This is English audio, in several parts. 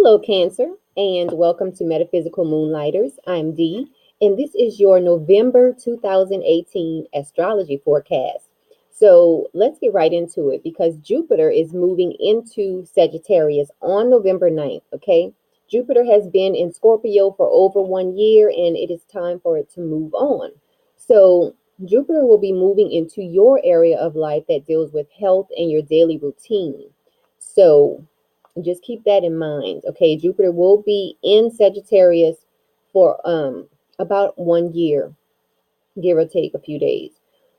Hello, Cancer, and welcome to Metaphysical Moonlighters. I'm Dee, and this is your November 2018 astrology forecast. So let's get right into it because Jupiter is moving into Sagittarius on November 9th, okay? Jupiter has been in Scorpio for over 1 year, and it is time for it to move on. So Jupiter will be moving into your area of life that deals with health and your daily routine. So just keep that in mind. Okay, Jupiter will be in Sagittarius for about 1 year, give or take a few days.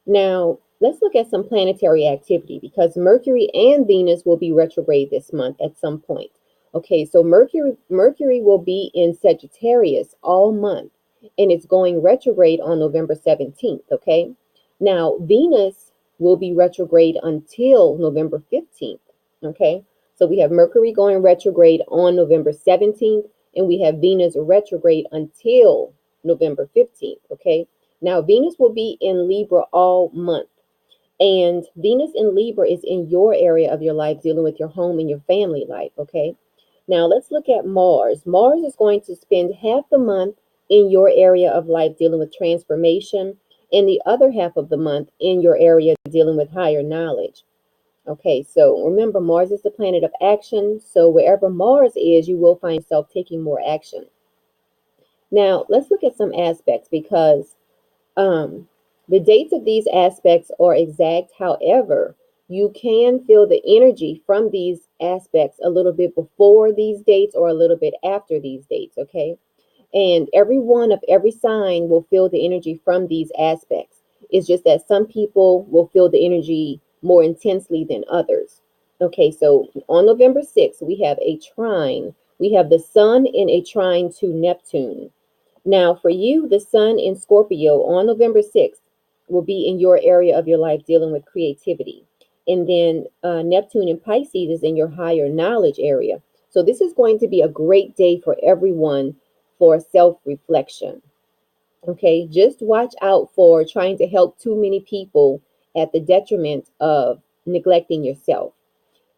Now, let's look at some planetary activity because Mercury and Venus will be retrograde this month at some point. Okay, so Mercury will be in Sagittarius all month and it's going retrograde on November 17th, okay? Now, Venus will be retrograde until November 15th, okay? So we have Mercury going retrograde on November 17th and we have Venus retrograde until November 15th, okay? Now, Venus will be in Libra all month. And Venus in Libra is in your area of your life, dealing with your home and your family life, okay? Now, let's look at Mars. Mars is going to spend half the month in your area of life, dealing with transformation, and the other half of the month in your area, dealing with higher knowledge. Okay, so remember, Mars is the planet of action. So wherever Mars is, you will find yourself taking more action. Now, let's look at some aspects because the dates of these aspects are exact. However, you can feel the energy from these aspects a little bit before these dates or a little bit after these dates, okay? And every one of every sign will feel the energy from these aspects. It's just that some people will feel the energy more intensely than others. Okay, so on November 6th, we have a trine. We have the sun in a trine to Neptune. Now, for you, the sun in Scorpio on November 6th will be in your area of your life dealing with creativity. And then Neptune in Pisces is in your higher knowledge area. So this is going to be a great day for everyone for self-reflection. Okay, just watch out for trying to help too many people at the detriment of neglecting yourself.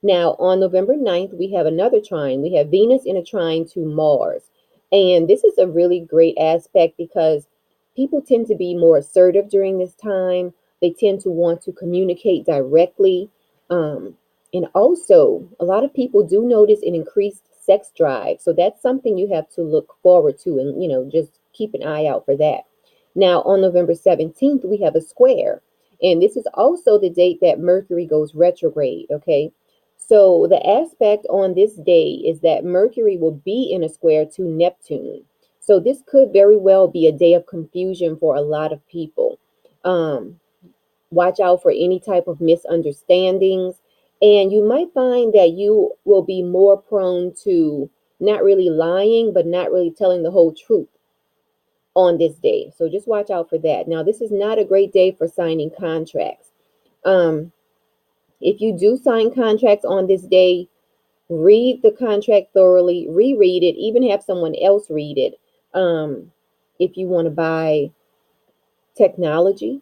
Now, on November 9th, we have another trine. We have Venus in a trine to Mars. And this is a really great aspect because people tend to be more assertive during this time. They tend to want to communicate directly. Um, and also, a lot of people do notice an increased sex drive. So that's something you have to look forward to and, just keep an eye out for that. Now, on November 17th, we have a square. And this is also the date that Mercury goes retrograde, okay? So the aspect on this day is that Mercury will be in a square to Neptune. So this could very well be a day of confusion for a lot of people. Um, Watch out for any type of misunderstandings. And you might find that you will be more prone to not really lying, but not really telling the whole truth on this day. So just watch out for that. Now, this is not a great day for signing contracts. Um, if you do sign contracts on this day, read the contract thoroughly, reread it, even have someone else read it. If you want to buy technology,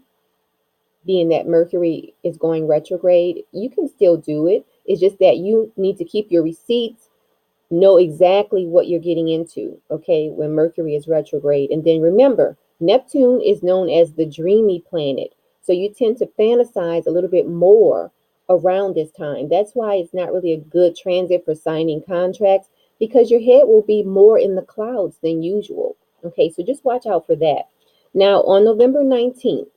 being that Mercury is going retrograde, you can still do it. It's just that you need to keep your receipts, know exactly what you're getting into, okay, when Mercury is retrograde. And then remember, Neptune is known as the dreamy planet. So you tend to fantasize a little bit more around this time. That's why it's not really a good transit for signing contracts because your head will be more in the clouds than usual. Okay, so just watch out for that. Now, on November 19th,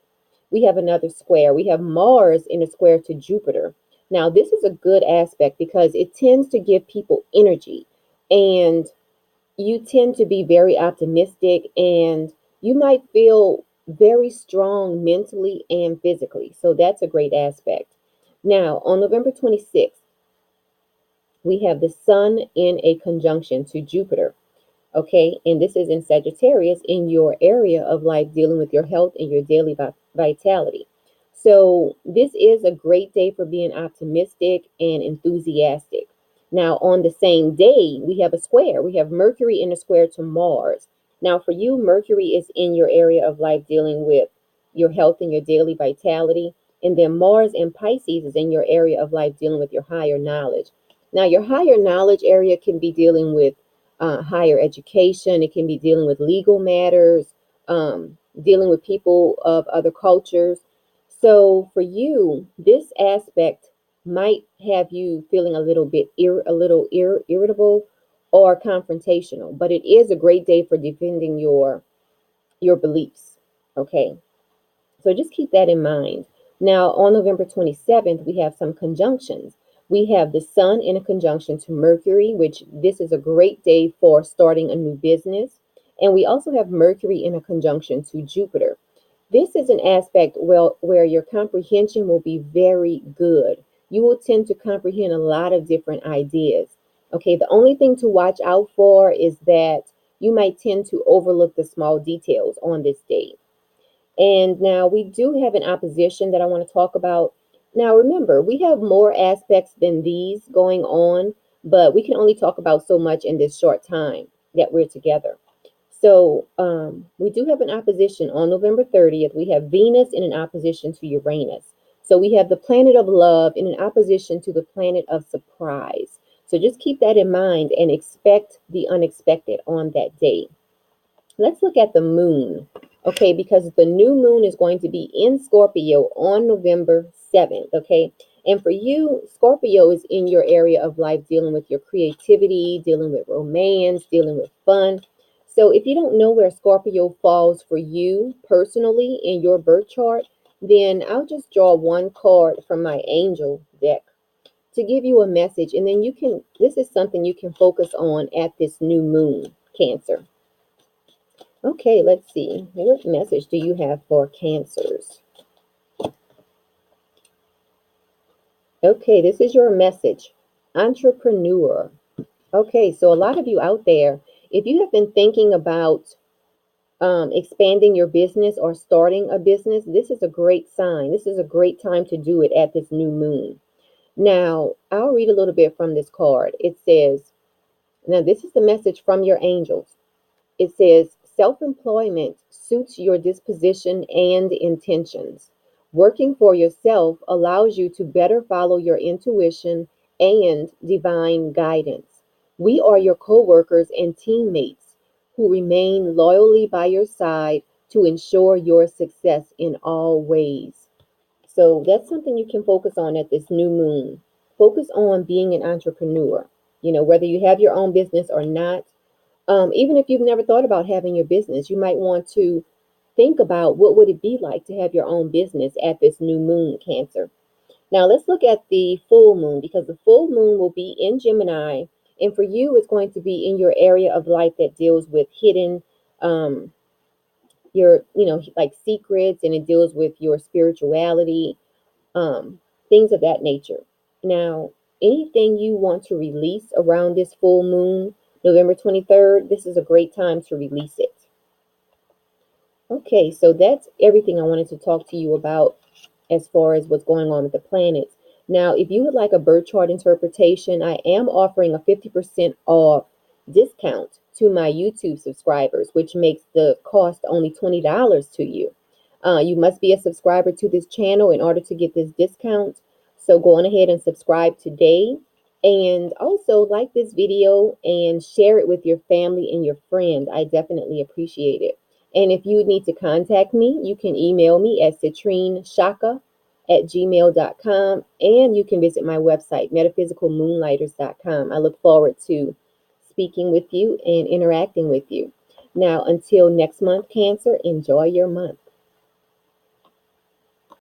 we have another square. We have Mars in a square to Jupiter. Now, this is a good aspect because it tends to give people energy and you tend to be very optimistic and you might feel very strong mentally and physically. So that's a great aspect. Now, on November 26th, we have the sun in a conjunction to Jupiter. Okay, and this is in Sagittarius in your area of life dealing with your health and your daily vitality. So, this is a great day for being optimistic and enthusiastic. Now, on the same day, we have a square. We have Mercury in a square to Mars. Now, for you, Mercury is in your area of life dealing with your health and your daily vitality. And then Mars in Pisces is in your area of life dealing with your higher knowledge. Now, your higher knowledge area can be dealing with higher education. It can be dealing with legal matters, dealing with people of other cultures. So for you, this aspect might have you feeling a little bit irritable or confrontational, but it is a great day for defending your beliefs. Okay, so just keep that in mind. Now, on November 27th, we have some conjunctions. We have the Sun in a conjunction to Mercury, which this is a great day for starting a new business. And we also have Mercury in a conjunction to Jupiter. This is an aspect where your comprehension will be very good. You will tend to comprehend a lot of different ideas. Okay, the only thing to watch out for is that you might tend to overlook the small details on this day. And now we do have an opposition that I want to talk about. Now, remember, we have more aspects than these going on, but we can only talk about so much in this short time that we're together. So we do have an opposition on November 30th. We have Venus in an opposition to Uranus. So we have the planet of love in an opposition to the planet of surprise. So just keep that in mind and expect the unexpected on that day. Let's look at the moon, okay, because the new moon is going to be in Scorpio on November 7th, okay? And for you, Scorpio is in your area of life dealing with your creativity, dealing with romance, dealing with fun. So if you don't know where Scorpio falls for you personally in your birth chart, then I'll just draw one card from my angel deck to give you a message. And then this is something you can focus on at this new moon, Cancer. Okay, let's see. What message do you have for Cancers? Okay, this is your message. Entrepreneur. Okay, so a lot of you out there, if you have been thinking about expanding your business or starting a business, this is a great sign. This is a great time to do it at this new moon. Now, I'll read a little bit from this card. It says, now this is the message from your angels. It says, self employment suits your disposition and intentions. Working for yourself allows you to better follow your intuition and divine guidance. We are your co workers and teammates who remain loyally by your side to ensure your success in all ways. So that's something you can focus on at this new moon. Focus on being an entrepreneur. You know, whether you have your own business or not, even if you've never thought about having your business, you might want to think about what would it be like to have your own business at this new moon, Cancer. Now let's look at the full moon because the full moon will be in Gemini, and for you, it's going to be in your area of life that deals with hidden, um, like secrets, and it deals with your spirituality, things of that nature. Now, anything you want to release around this full moon, November 23rd, this is a great time to release it. Okay, so that's everything I wanted to talk to you about as far as what's going on with the planets. Now, if you would like a birth chart interpretation, I am offering a 50% off discount to my YouTube subscribers, which makes the cost only $20 to you. You must be a subscriber to this channel in order to get this discount. So go on ahead and subscribe today. And also like this video and share it with your family and your friends. I definitely appreciate it. And if you need to contact me, you can email me at citrinechaka@gmail.com, and you can visit my website, metaphysicalmoonlighters.com. I look forward to speaking with you and interacting with you. Now, until next month, Cancer, enjoy your month.